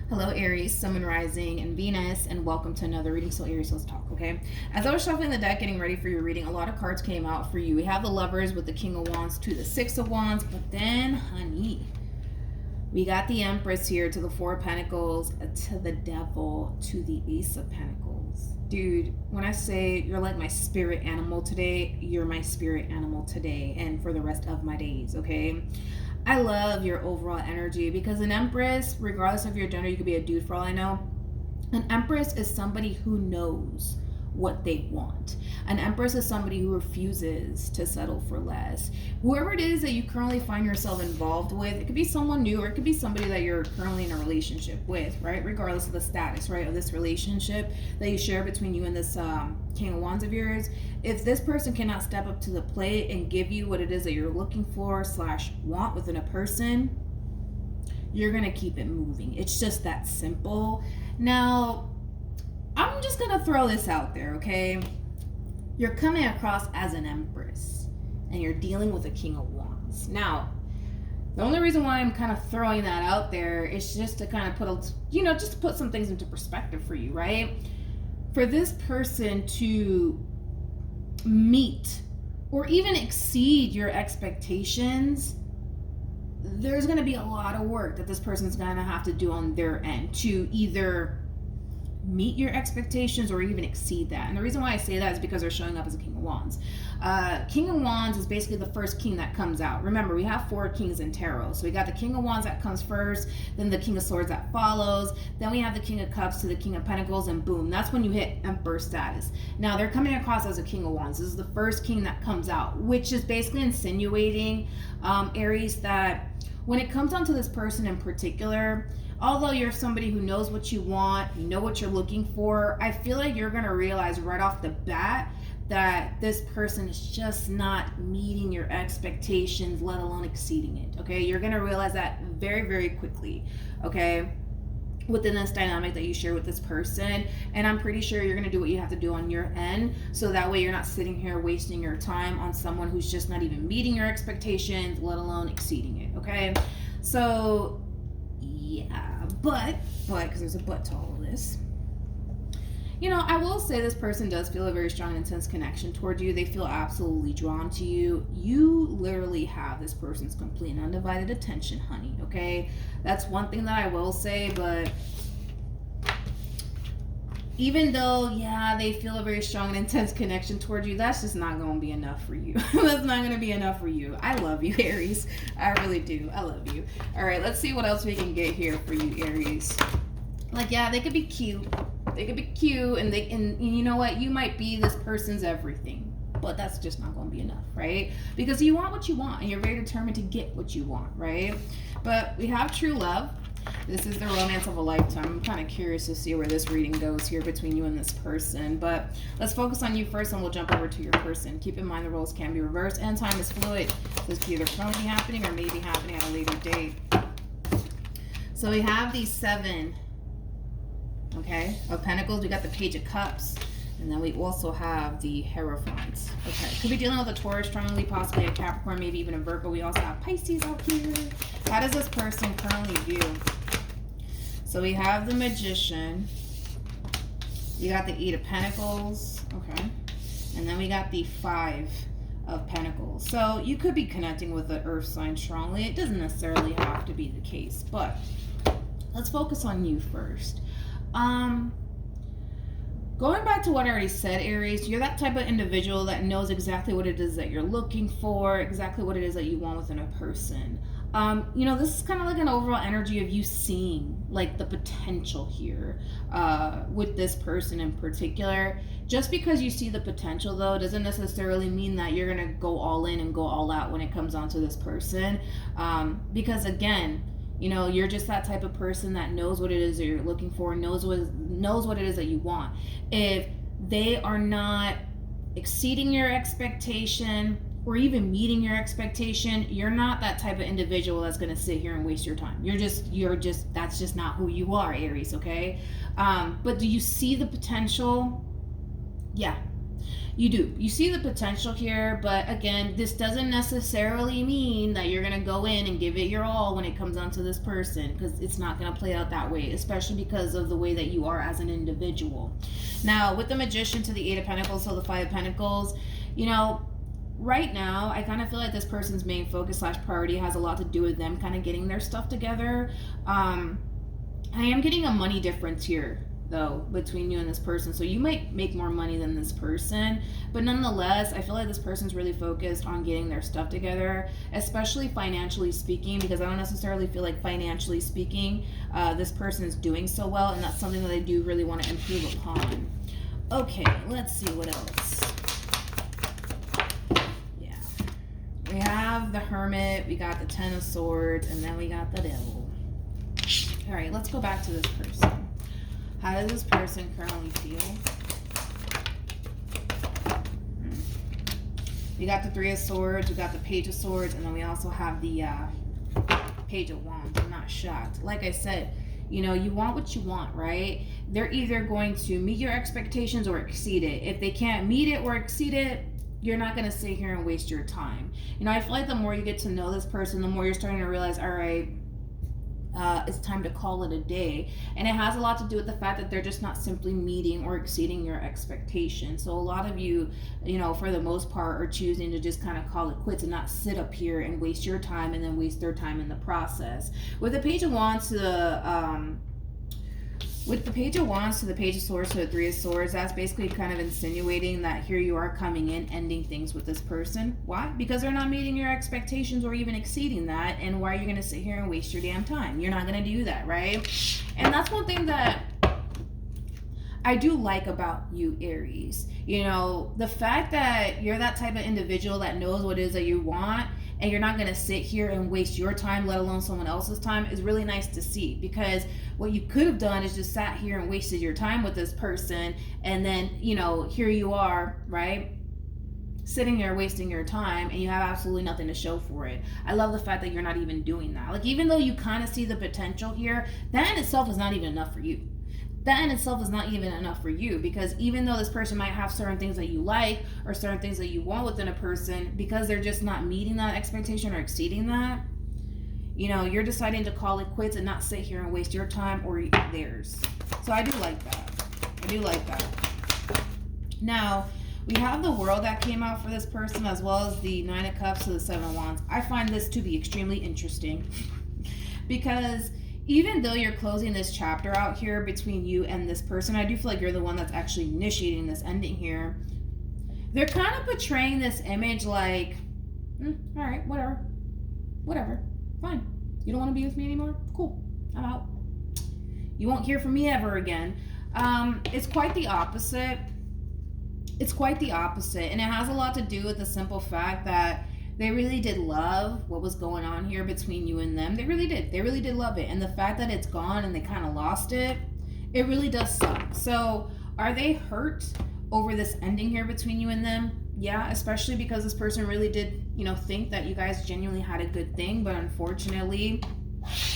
Hello, Aries, Sun, Moon, Rising, and Venus, and welcome to another reading. So, Aries, let's talk, okay? As I was shuffling the deck, getting ready for your reading, a lot of cards came out for you. We have the Lovers with the King of Wands to the Six of Wands, but then, honey, we got the Empress here to the Four of Pentacles, to the Devil, to the Ace of Pentacles. Dude, when I say you're like my spirit animal today, you're my spirit animal today and for the rest of my days, okay? I love your overall energy because an Empress, regardless of your gender, you could be a dude for all I know. An Empress is somebody who knows what they want. An Empress is somebody who refuses to settle for less. Whoever it is that you currently find yourself involved with, it could be someone new or it could be somebody that you're currently in a relationship with, right? Regardless of the status, right, of this relationship that you share between you and this King of Wands of yours. If this person cannot step up to the plate and give you what it is that you're looking for / want within a person, you're going to keep it moving. It's just that simple. Now, I'm just gonna throw this out there, okay? You're coming across as an Empress and you're dealing with a King of Wands. Now, the only reason why I'm kind of throwing that out there is just to kind of just to put some things into perspective for you, right? For this person to meet or even exceed your expectations, there's gonna be a lot of work that this person's gonna have to do on their end to either meet your expectations or even exceed that. And the reason why I say that is because they're showing up as a King of Wands. King of Wands is basically the first king that comes out. Remember, we have 4 kings in tarot. So we got the King of Wands that comes first, then the King of Swords that follows, then we have the King of Cups to the King of Pentacles, and boom, that's when you hit Emperor status. Now, they're coming across as a King of Wands. This is the first king that comes out, which is basically insinuating, Aries, that when it comes down to this person in particular, although you're somebody who knows what you want, you know what you're looking for, I feel like you're going to realize right off the bat that this person is just not meeting your expectations, let alone exceeding it, okay? You're going to realize that very, very quickly, okay? Within this dynamic that you share with this person. And I'm pretty sure you're going to do what you have to do on your end, so that way you're not sitting here wasting your time on someone who's just not even meeting your expectations, let alone exceeding it, okay? So yeah, but because there's a but to all of this, I will say this person does feel a very strong, intense connection toward you. They feel absolutely drawn to you. You literally have this person's complete and undivided attention, honey, okay? That's one thing that I will say, but even though, yeah, they feel a very strong and intense connection toward you, that's just not going to be enough for you. That's not going to be enough for you. I love you, Aries. I really do. I love you. All right, let's see what else we can get here for you, Aries. Like, yeah, they could be cute. They could be cute, and you know what? You might be this person's everything, but that's just not going to be enough, right? Because you want what you want, and you're very determined to get what you want, right? But we have true love. This is the romance of a lifetime. I'm kind of curious to see where this reading goes here between you and this person. But let's focus on you first, and we'll jump over to your person. Keep in mind the roles can be reversed, and time is fluid. This could either currently happening or maybe happening at a later date. So we have these 7, okay, of Pentacles. We got the Page of Cups. And then we also have the Hierophant. Okay, could be dealing with a Taurus strongly, possibly a Capricorn, maybe even a Virgo. We also have Pisces out here. How does this person currently view? So we have the Magician. You got the 8 of Pentacles. Okay. And then we got the 5 of Pentacles. So you could be connecting with the Earth sign strongly. It doesn't necessarily have to be the case. But let's focus on you first. Going back to what I already said, Aries, you're that type of individual that knows exactly what it is that you're looking for, exactly what it is that you want within a person. This is kind of like an overall energy of you seeing like the potential here with this person in particular. Just because you see the potential, though, doesn't necessarily mean that you're going to go all in and go all out when it comes down to this person. Because again, you're just that type of person that knows what it is that you're looking for, knows what it is that you want. If they are not exceeding your expectation or even meeting your expectation, you're not that type of individual that's going to sit here and waste your time. That's just not who you are, Aries, okay? But do you see the potential? Yeah. You do. You see the potential here, but again, this doesn't necessarily mean that you're going to go in and give it your all when it comes down to this person, because it's not going to play out that way, especially because of the way that you are as an individual. Now, with the Magician to the Eight of Pentacles, so the Five of Pentacles, you know, right now, I kind of feel like this person's main focus / priority has a lot to do with them kind of getting their stuff together. I am getting a money difference here, though, between you and this person. So you might make more money than this person, but nonetheless, I feel like this person's really focused on getting their stuff together, especially financially speaking, because I don't necessarily feel like financially speaking, this person is doing so well, and that's something that I do really want to improve upon. Okay, let's see what else. Yeah. We have the Hermit, we got the Ten of Swords, and then we got the Devil. All right, let's go back to this person. How does this person currently feel? We got the Three of Swords, we got the Page of Swords, and then we also have the Page of Wands. I'm not shocked. Like I said, you know, you want what you want, right? They're either going to meet your expectations or exceed it. If they can't meet it or exceed it, you're not going to sit here and waste your time. You know, I feel like the more you get to know this person, the more you're starting to realize, all right, it's time to call it a day. And it has a lot to do with the fact that they're just not simply meeting or exceeding your expectations. So a lot of you, you know, for the most part, are choosing to just kind of call it quits and not sit up here and waste your time and then waste their time in the process. With the Page of Wands to the Page of Swords to the Three of Swords, that's basically kind of insinuating that here you are coming in, ending things with this person. Why? Because they're not meeting your expectations or even exceeding that. And why are you going to sit here and waste your damn time? You're not going to do that, right? And that's one thing that I do like about you, Aries. You know, the fact that you're that type of individual that knows what it is that you want, and you're not going to sit here and waste your time, let alone someone else's time, is really nice to see. Because what you could have done is just sat here and wasted your time with this person, and then, you know, here you are, right? Sitting there wasting your time, and you have absolutely nothing to show for it. I love the fact that you're not even doing that. Like, even though you kind of see the potential here, that in itself is not even enough for you. That in itself is not even enough for you, because even though this person might have certain things that you like or certain things that you want within a person, because they're just not meeting that expectation or exceeding that, you know, you're deciding to call it quits and not sit here and waste your time or theirs. So I do like that. I do like that. Now, we have the World that came out for this person, as well as the Nine of Cups to the Seven of Wands. I find this to be extremely interesting because even though you're closing this chapter out here between you and this person, I do feel like you're the one that's actually initiating this ending here. They're kind of portraying this image like, all right, whatever, fine. You don't want to be with me anymore? Cool, I'm out. You won't hear from me ever again. It's quite the opposite. It's quite the opposite, and it has a lot to do with the simple fact that they really did love what was going on here between you and them. They really did. They really did love it. And the fact that it's gone and they kind of lost it, it really does suck. So are they hurt over this ending here between you and them? Yeah, especially because this person really did, you know, think that you guys genuinely had a good thing. But unfortunately,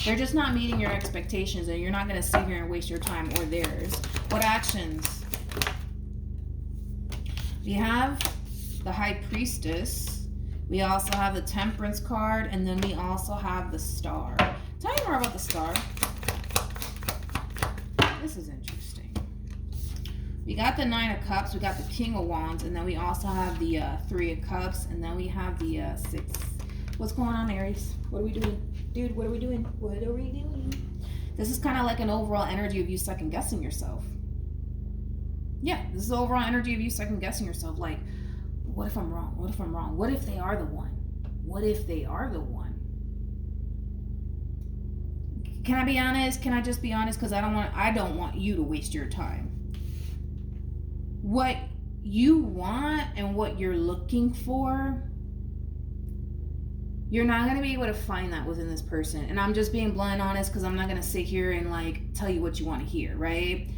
they're just not meeting your expectations, and you're not going to sit here and waste your time or theirs. What actions? We have the High Priestess. We also have the Temperance card, and then we also have the Star. Tell me more about the Star. This is interesting. We got the Nine of Cups, we got the King of Wands, and then we also have the Three of Cups, and then we have the Six. What's going on, Aries? What are we doing? Dude, what are we doing? What are we doing? This is kind of like an overall energy of you second-guessing yourself. Yeah, this is the overall energy of you second-guessing yourself. Like, what if I'm wrong? What if I'm wrong? What if they are the one? What if they are the one? Can I be honest? Can I just be honest? Because I don't want you to waste your time. What you want and what you're looking for, you're not going to be able to find that within this person. And I'm just being blunt and honest, because I'm not going to sit here and like tell you what you want to hear, right?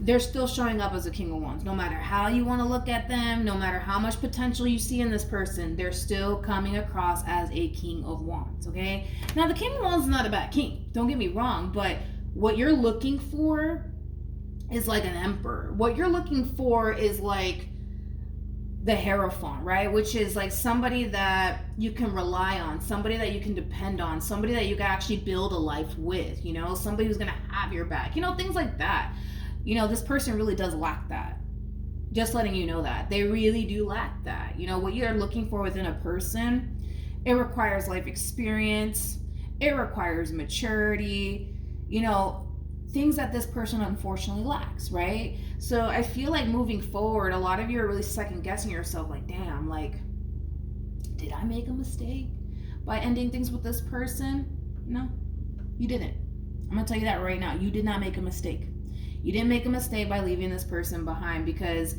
They're still showing up as a King of Wands. No matter how you want to look at them, no matter how much potential you see in this person, they're still coming across as a King of Wands, okay? Now, the King of Wands is not a bad king. Don't get me wrong, but what you're looking for is like an emperor. What you're looking for is like the Hierophant, right? Which is like somebody that you can rely on, somebody that you can depend on, somebody that you can actually build a life with, you know, somebody who's going to have your back, you know, things like that. You know, this person really does lack that. Just letting you know that. They really do lack that. You know, what you're looking for within a person, it requires life experience, it requires maturity, you know, things that this person unfortunately lacks, right? So I feel like moving forward, a lot of you are really second guessing yourself, like, damn, like, did I make a mistake by ending things with this person? No, you didn't. I'm gonna tell you that right now. You did not make a mistake. You didn't make a mistake by leaving this person behind, because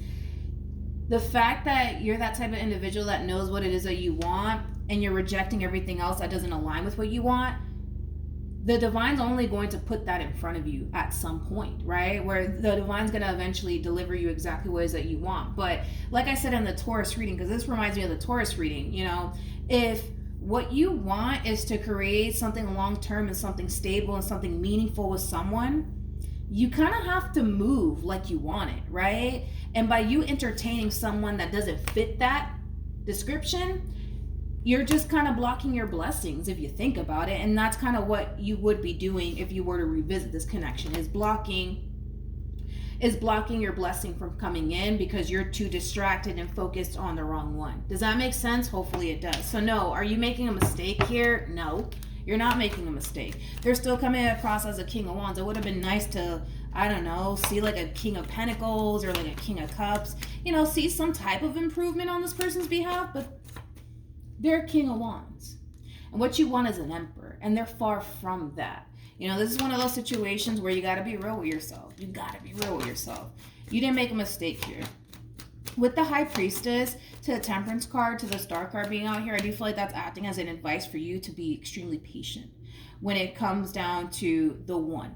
the fact that you're that type of individual that knows what it is that you want and you're rejecting everything else that doesn't align with what you want, the divine's only going to put that in front of you at some point, right? Where the divine's going to eventually deliver you exactly what it is that you want. But like I said in the Taurus reading, because this reminds me of the Taurus reading, you know, if what you want is to create something long-term and something stable and something meaningful with someone, you kind of have to move like you want it, right? And by you entertaining someone that doesn't fit that description, you're just kind of blocking your blessings if you think about it. And that's kind of what you would be doing if you were to revisit this connection, is blocking your blessing from coming in because you're too distracted and focused on the wrong one. Does that make sense? Hopefully it does. So no, are you making a mistake here? No, you're not making a mistake. They're still coming across as a King of Wands. It would have been nice to, I don't know, see like a King of Pentacles or like a King of Cups, you know, see some type of improvement on this person's behalf, but they're King of Wands. And what you want is an Emperor, and they're far from that. You know, this is one of those situations where you got to be real with yourself. You got to be real with yourself. You didn't make a mistake here. With the High Priestess, to the Temperance card, to the Star card being out here, I do feel like that's acting as an advice for you to be extremely patient when it comes down to the one.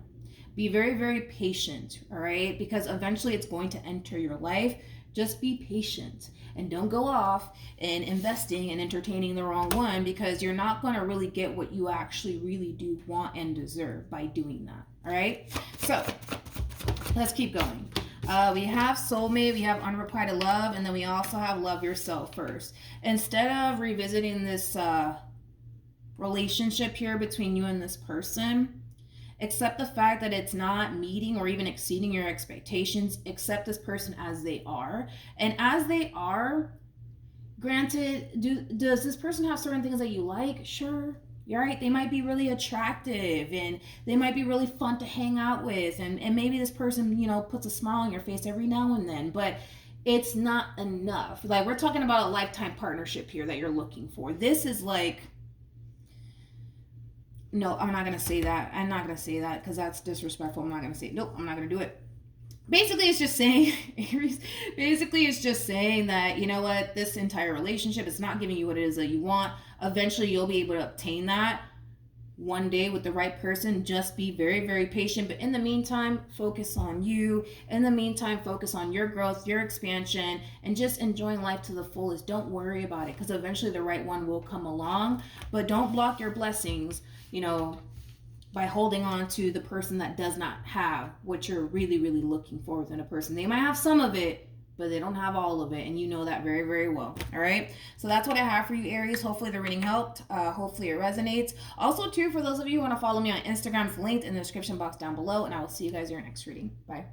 Be very, very patient, all right? Because eventually it's going to enter your life. Just be patient and don't go off and investing and entertaining the wrong one, because you're not going to really get what you actually really do want and deserve by doing that. All right. So let's keep going. We have soulmate, we have unrequited love, and then we also have love yourself first. Instead of revisiting this relationship here between you and this person, accept the fact that it's not meeting or even exceeding your expectations. Accept this person as they are. And as they are, granted, does this person have certain things that you like? Sure. You're right. They might be really attractive and they might be really fun to hang out with. And maybe this person, you know, puts a smile on your face every now and then. But it's not enough. Like, we're talking about a lifetime partnership here that you're looking for. This is like... No, I'm not going to say that. I'm not going to say that because that's disrespectful. I'm not going to say it. Nope, I'm not going to do it. Basically, it's just saying, Aries, basically, it's just saying that, you know what, this entire relationship is not giving you what it is that you want. Eventually, you'll be able to obtain that one day with the right person. Just be very, very patient. But in the meantime, focus on you. In the meantime, focus on your growth, your expansion, and just enjoying life to the fullest. Don't worry about it, because eventually the right one will come along. But don't block your blessings, you know, by holding on to the person that does not have what you're really, really looking for within a person. They might have some of it, but they don't have all of it, and you know that very, very well. All right, so that's what I have for you, Aries. Hopefully the reading helped. Hopefully it resonates. Also, too, for those of you who want to follow me on Instagram, it's linked in the description box down below, and I will see you guys in your next reading. Bye.